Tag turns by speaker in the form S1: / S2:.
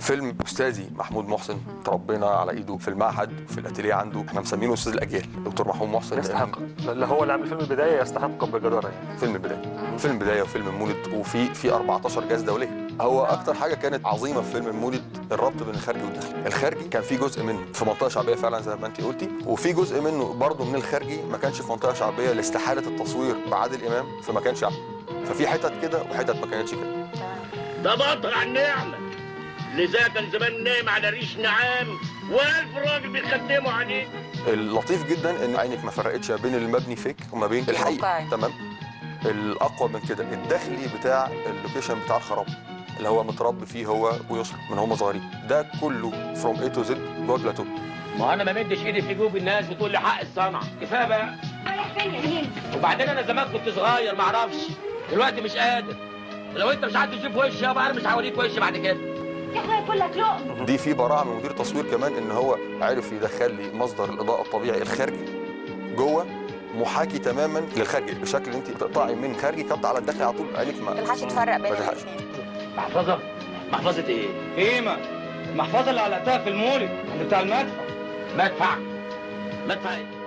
S1: فيلم استاذي محمود محسن، تربينا على ايده في المعهد وفي الاتيليه عنده، احنا مسمينه استاذ الاجيال دكتور محمود محسن.
S2: يستحق، اللي هو اللي عامل فيلم البدايه يستحق بجداره يعني.
S1: فيلم البدايه، فيلم البدايه وفيلم المولد، وفي 14 جائزه دوليه. هو اكتر حاجه كانت عظيمه في فيلم المولد الربط بين الخارجي والداخلي. الخارجي كان في جزء منه في منطقه شعبيه فعلا زي ما انت قلتي، وفي جزء منه برضه من الخارجي ما كانش في منطقه شعبيه لاستحاله التصوير بعادل امام في مكان شعبي. ففي حتت كده وحتت ما كانتش كده.
S3: ده بطل على النعمه، لذا كان زمان نايم على ريش نعام والف راجل بيخدموا عليه.
S1: اللطيف جدا ان عينك ما فرقتش بين المبني فيك وما بين الحقيقي. تمام. الاقوى من كده الداخلي بتاع اللوكيشن بتاع الخراب اللي هو متربي فيه هو ويسرا من هم صغيرين، ده كله فروم اي تو زد جوه البلاتو.
S3: ما انا ما مدش ايدي في جوب الناس وتقول لي حق الصنعه، كفايه بقى.
S4: رايح فين يا هند؟
S3: وبعدين انا زمان كنت صغير ما اعرفش، دلوقتي مش قادر. لو انت مش عايز تشوف وشي يابا انا مش هوريك وشي بعد كده.
S4: يا اخويا كلك لقم.
S1: دي في براعه من مدير تصوير كمان ان هو عرف يدخل لي مصدر الاضاءه الطبيعي الخارجي جوه محاكي تماما للخارجي، بشكل انت بتقطعي من خارجي كت على الداخلي على طول عينك ما
S5: تلحقش تفرق بين
S1: تلحقش.
S5: الاثنين.
S3: محفظه؟ محفظه ايه؟
S6: قيمة المحفظة اللي علقتها في المولد بتاع المدفع.
S3: مدفع؟ مدفع ايه؟